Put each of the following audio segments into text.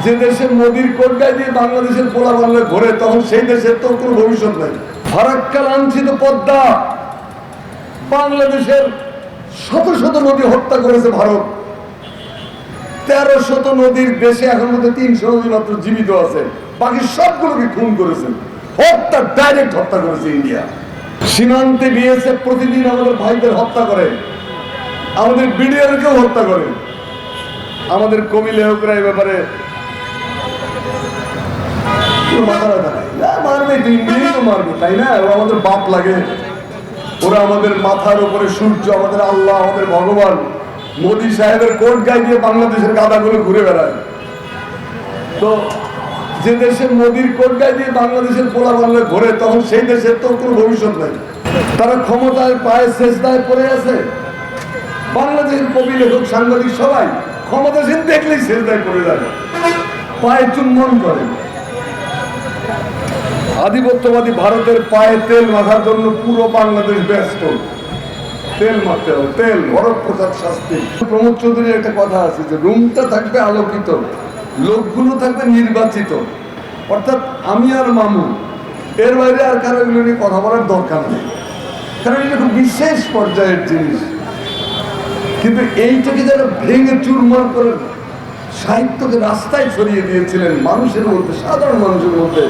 যে দেশে মোদির কোটগায় দিয়ে বাংলাদেশের পোলা বাংলা ঘোরে, তখন সেই দেশের তো কোনো ভবিষ্যৎ নাই। ফারাক্কা লাঞ্ছিত পদ্মা, বাংলাদেশের শত শত নদী হত্যা করেছে ভারত। 1300 নদীর দেশে এখন মধ্যে 300 নদী মাত্র জীবিত আছে, বাকি সবগুলোকে খুন করেছে, হত্যা, ডাইরেক্ট হত্যা করেছে ইন্ডিয়া। সীমান্তে বিএসএফ প্রতিদিন আমাদের ভাইদের হত্যা করে, আমাদের বিডিআরকেও হত্যা করে। আমাদের কবি লেখকরা এই ব্যাপারে মারবে, তো মারবে, তাই না? ওরা আমাদের বাপ লাগে, ওরা আমাদের মাথার উপরে সূর্য, আমাদের আল্লাহ, আমাদের ভগবান। মোদী সাহেবের কোট গায়ে দিয়ে বাংলাদেশের গাদাগুলো ঘুরে বেড়ায়। তো যে দেশে মোদীর কোট গায়ে দিয়ে বাংলাদেশের পোলা বাংলা ঘোরে, তখন সেই দেশের তো কোনো ভবিষ্যৎ নাই। তারা ক্ষমতায় পায়ে শেষদায় পড়ে আছে। বাংলাদেশের কবি লেখক সাংবাদিক সবাই ক্ষমতাসীন দেখলেই শেষদায় পড়ে যায়, পায়ে চুম্বন করে। আধিপত্যবাদী ভারতের পায়ে তেল মাখার জন্য পুরো বাংলাদেশ ব্যস্ত। তেল মারতে হবে, তেল। হরপ্রসাদ শাস্ত্রী, প্রমোদ চৌধুরীর একটা কথা আছে যে রুমটা থাকবে আলোকিত, লোকগুলো থাকবে নির্বাচিত। অর্থাৎ আমি আর মামু, এর বাইরে আর কারো এগুলো নিয়ে কথা বলার দরকার নেই, কারণ এটা খুব বিশেষ পর্যায়ের জিনিস। কিন্তু এইটাকে যারা ভেঙে চুরমার করে সাহিত্যকে রাস্তায় ছড়িয়ে দিয়েছিলেন মানুষের মধ্যে, সাধারণ মানুষের মধ্যে,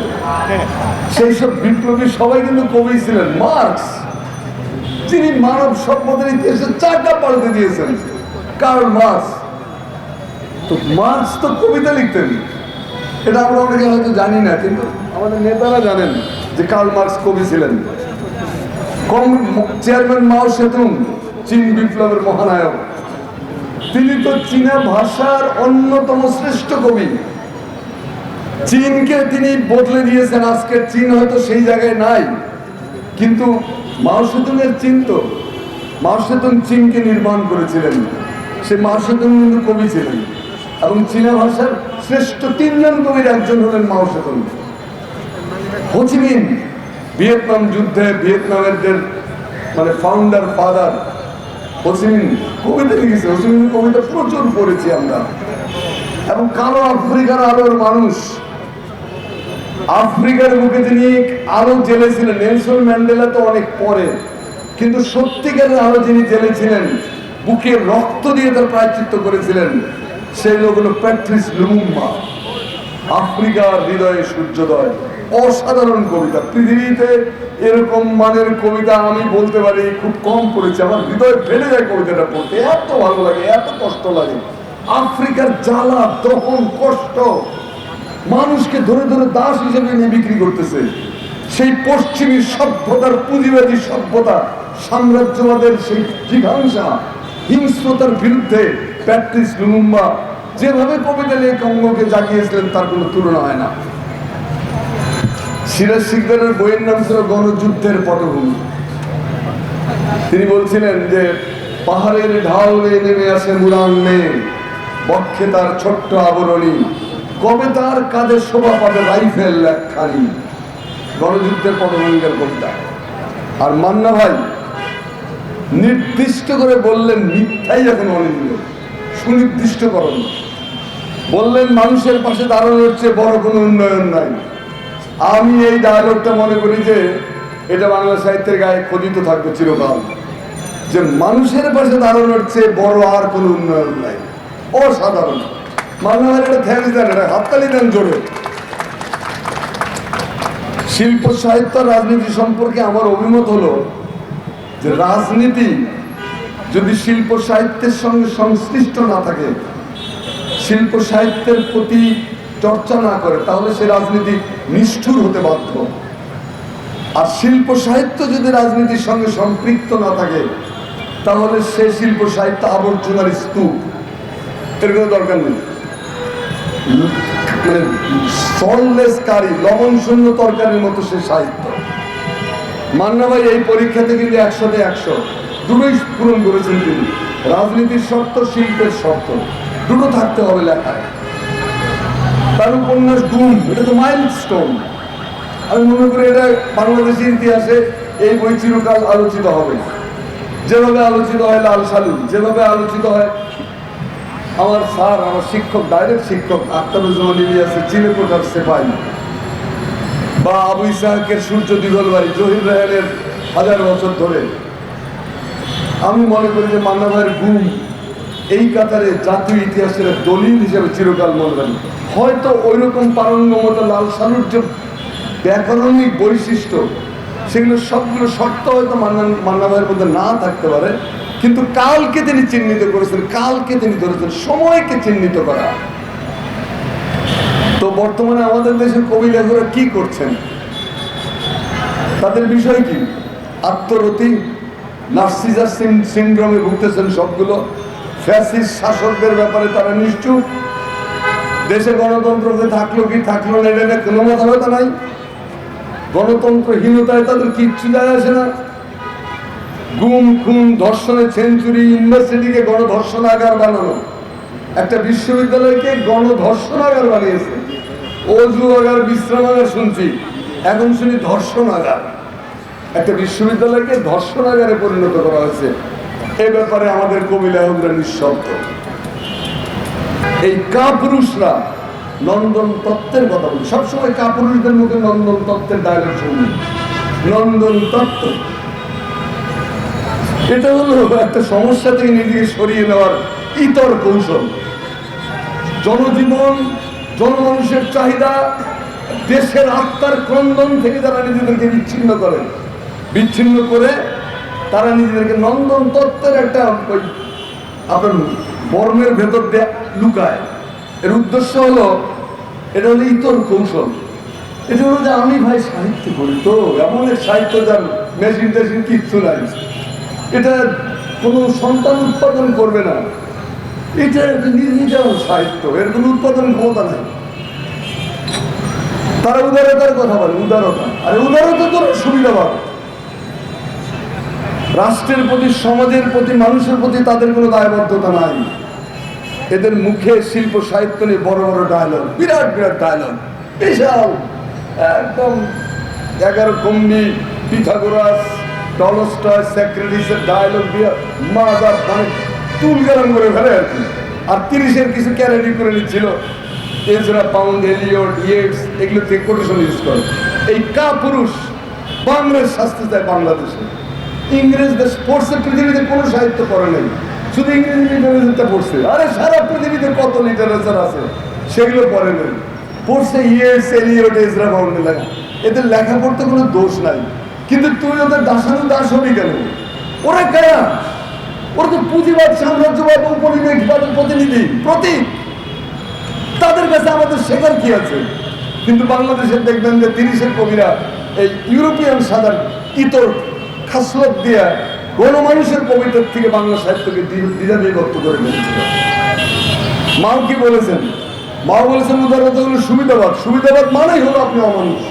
সেই সব বিপ্লবী সবাই কিন্তু কবি ছিলেন। মার্কস, যিনি মানব সভ্যতার ইতিহাসে 4টা পাল্টে দিয়েছেন, কার্ল মার্কস। তো মার্কস তো কবিতা লিখতেন, এটা আমরা অনেকে হয়তো জানি না, কিন্তু আমাদের নেতারা জানেন যে কার্ল মার্কস কবি ছিলেন। চেয়ারম্যান মাও সেতুং, চীন বিপ্লবের মহানায়ক, তিনি তো চীনা ভাষার অন্যতম শ্রেষ্ঠ কবি। চীনকে তিনি বদলে দিয়েছেন। আজকে চীন হয়তো সেই জায়গায় নাই, কিন্তু মাও সেতুংয়ের চীন, তো মাও সেতুং চীনকে নির্মাণ করেছিলেন। সে মাও সেতুং কিন্তু কবি ছিলেন, এবং চীনা ভাষার শ্রেষ্ঠ 3 জন কবির একজন হলেন মাও সেতুং। হো চি মিন ভিয়েতনাম যুদ্ধে ভিয়েতনামের মানে ফাউন্ডার ফাদার হো চি মিন কবিতা লিখেছে। হো চি মিনের কবিতা প্রচুর পড়েছি আমরা। এবং কালো আফ্রিকার আলোর মানুষ, আফ্রিকার বুকে তিনি আলো জ্বেলেছিলেন। নেলসন ম্যান্ডেলা তো অনেক পরে, কিন্তু সত্যিকারের আলো যিনি জ্বেলেছিলেন, বুকে রক্ত দিয়ে তার প্রায়শ্চিত্ত করেছিলেন, সেই লোক হলো প্যাট্রিস লুমুম্বা। আফ্রিকার হৃদয়ে সূর্যোদয়, অসাধারণ কবিতা। পৃথিবীতে এরকম মানের কবিতা আমি বলতে পারি খুব কম পড়েছি। আমার হৃদয় ফেলে যায় কবিতাটা পড়তে, এত ভালো লাগে, এত কষ্ট লাগে। আফ্রিকার জ্বালা, দহন, কষ্ট, মানুষকে ধরে ধরে দাস হিসেবে নিয়ে বিক্রি করতেছে। সেই পশ্চিমী সভ্যতার, পুঁজিবাদী সভ্যতা, সাম্রাজ্যবাদের সেই জিঘাংসা, হিংস্রতার বিরুদ্ধে প্যাট্রিস লুমুম্বা যেভাবে কবিতা নিয়ে কঙ্গোকে জাগিয়েছিলেন, তার কোনো তুলনা হয় না। সিরাজ শিকদারের বইয়ের নাম ছিল গণযুদ্ধের পটভূমি। তিনি বলছিলেন যে পাহাড়ের ঢাল নেমে আসে মুরান মেয়ে, বক্ষে তার ছোট্ট আবরণী, কবে তার কাঁধে শোভা পাবে রাইফেল একখানি। গণযুদ্ধের পটভূমিকার কবিতা। আর মান্না ভাই নির্দিষ্ট করে বললেন, মিথ্যাই এখন অনেকগুলো, সুনির্দিষ্টকরণ বললেন, মানুষের পাশে দাঁড়ানোর চেয়ে বড় কোনো উন্নয়ন নাই। আমি এই ডায়লগটা মনে করি যে এটা বাংলা সাহিত্যের গায়ে খোদিত থাকবে চিরকাল, যে মানুষের পাশে দাঁড়ানোর চেয়ে বড় আর কোনো উন্নয়ন নাই। অসাধারণ। মান্না ভাই এটা থ্যাংকস দেন, এটা হাততালি দেন জোরে। শিল্প সাহিত্য রাজনীতি সম্পর্কে আমার অভিমত হলো যে রাজনীতি যদি শিল্প সাহিত্যের সঙ্গে সংশ্লিষ্ট না থাকে, শিল্প সাহিত্যের প্রতি চর্চা না করে, তাহলে সে রাজনীতি নিষ্ঠুর হতে বাধ্য। আর শিল্প সাহিত্য যদি রাজনীতির সঙ্গে সম্পৃক্ত না থাকে, তাহলে সে শিল্প সাহিত্য আবর্জনার স্তূপ। এর কোনো দরকার নেই। মানে সললেস কারি, লবণ শূন্য তরকারির মতো সে সাহিত্য। মান্না ভাই এই পরীক্ষাতে কিন্তু 100-তে 100 দুটোই পূরণ করেছেন তিনি। রাজনীতির শর্ত, শিল্পের শর্ত, দুটো থাকতে হবে লেখায়। তার উপন্যাস গুম, এটা তো মাইলস্টোন। আমি মনে করি এটা বাংলাদেশের ইতিহাসে এই বই চিরকাল আলোচিত হবে। যেভাবে আলোচিত হয় লাল সালু, যেভাবে আলোচিত হয় আমার স্যার, আমার শিক্ষক, ডাইরেক্ট শিক্ষক আখতারুজ্জামান ইলিয়াসের চিলেকোঠার সেপাই, বা আবু ইসাহাকের সূর্য দিগলবাড়ি, জহির রায়হানের 1000 বছর ধরে, আমি মনে করি যে মান্না ভাইয়ের গুম এই কাতারে জাতীয় ইতিহাসের দলিল হিসেবে চিরকাল মনে রাখবে। হয়তো ওই রকম পারঙ্গমতা, লাল সালুর যে ব্যাকরণিক বৈশিষ্ট্য, সেগুলো সবগুলো শর্ত হয়তো মান্না ভাইয়ের মধ্যে না থাকতে পারে, কিন্তু কালকে তিনি চিহ্নিত করেছেন, কালকে তিনি ধরেছেন, সময়কে চিহ্নিত করা। তো বর্তমানে আমাদের দেশের কবি লেখকরা কি করছেন, তাদের বিষয় কি? আত্মরতি, নার্সিসার সিনড্রোমে ভুগতেছেন সবগুলো। ফ্যাসিস্ট শাসকদের ব্যাপারে তারা নিশ্চুপ। দেশে গণতন্ত্রকে থাকলো কি থাকলো না, এটা কোনো মাথা ব্যথা নাই। গণতন্ত্রহীনতায় তাদের কিচ্ছু যায় আসে না। গুম, খুন, ধর্ষণের সেঞ্চুরি, ইউনিভার্সিটিকে গণধর্ষণাগার বানানো, একটা বিশ্ববিদ্যালয়কে গণধর্ষণাগার বানিয়েছে। অজুয়াগার, বিশ্রামাগার শুনছি, এখন শুনি ধর্ষণাগার। একটা বিশ্ববিদ্যালয়কে ধর্ষণাগারে পরিণত করা হয়েছে। এ ব্যাপারে আমাদের কবি লেখকরা নিঃশব্দ। এই কাপুরুষরা নন্দন তত্ত্বের কথা বলি, সবসময় কাপুরুষদের মুখে নন্দন তত্ত্বের ডায়লগ শুনি। নন্দন তত্ত্ব এটা হলো একটা সমস্যা থেকে নিজেকে সরিয়ে নেওয়ার ইতর কৌশল। জনজীবন, জনমানুষের চাহিদা, দেশের আত্মার ক্রন্দন থেকে যারা নিজেদেরকে বিচ্ছিন্ন করে তারা নিজেদেরকে নন্দন তত্ত্বের একটা আপনার বর্মের ভেতর দিয়ে লুকায়। এর উদ্দেশ্য হলো, এটা হলো ইতর কৌশল। এটা হলো যে আমি ভাই সাহিত্য করি, তো এমন এক সাহিত্য যার মেশিন টেশিন কিচ্ছু নাই, এটা কোনো সন্তান উৎপাদন করবে না, এটা নির্বিচার সাহিত্য, এর কোনো উৎপাদন ক্ষমতা নাই। তারা উদারতার কথা বলে, উদারতা। আর উদারতা তো সুবিধাবাদ। রাষ্ট্রের প্রতি, সমাজের প্রতি, মানুষের প্রতি তাদের কোনো দায়বদ্ধতা নাই। এদের মুখে শিল্প সাহিত্য নিয়ে বড় বড় ডায়লগ, বিরাট বিরাট ডায়লগ, বিশাল একদম 11 কম্বি, পিথাগোরাস, টলস্টয়, সক্রেটিসের ডায়লগ দিয়ে মাজা মানে তুল গরম করে ফেলে আর কি। আর 30-এর কিছু ক্যারেডি করে নিচ্ছিল, এজরা পাউন্ড, এলিয়ট, ইয়েটস, এগুলো থেকে কোটেশন ইউজ করে। এই কাপুরুষ বাংলার শাস্তি চায় বাংলাদেশে। ইংরেজদের পড়ছে, পৃথিবীতে কোনো সাহিত্য করে নাই, শুধু ইংরেজি লিটারেচারটা পড়ছে। আরে সারা পৃথিবীতে কত লিটারেচার আছে, সেগুলো পড়ে নেই। পড়ছে ইয়েটস, এলিয়ট, এজরা পাউন্ডের লেখা। এদের লেখা পড়তে কোনো দোষ নাই, কিন্তু তুই ওদের দাসানু দাস হবি কেন? ওরা কারা? ওরা তো পুঁজিবাদ, সাম্রাজ্যবাদ, উপনিবেশবাদের প্রতিনিধি, প্রতীক। তাদের কাছে আমাদের শেখার কি আছে? কিন্তু বাংলাদেশের দেখবেন যে 30-এর কবিরা এই ইউরোপিয়ান সাদার ইতর খাসলত দিয়ে গণমানুষের কবিতার থেকে বাংলা সাহিত্যকে দ্বিধা বিভক্ত করে ফেলেছিল। মাও কি বলেছেন? মাও বলেছেন উদারতা হলো সুবিধাবাদ। সুবিধাবাদ মানেই হলো আপনি অমানুষ।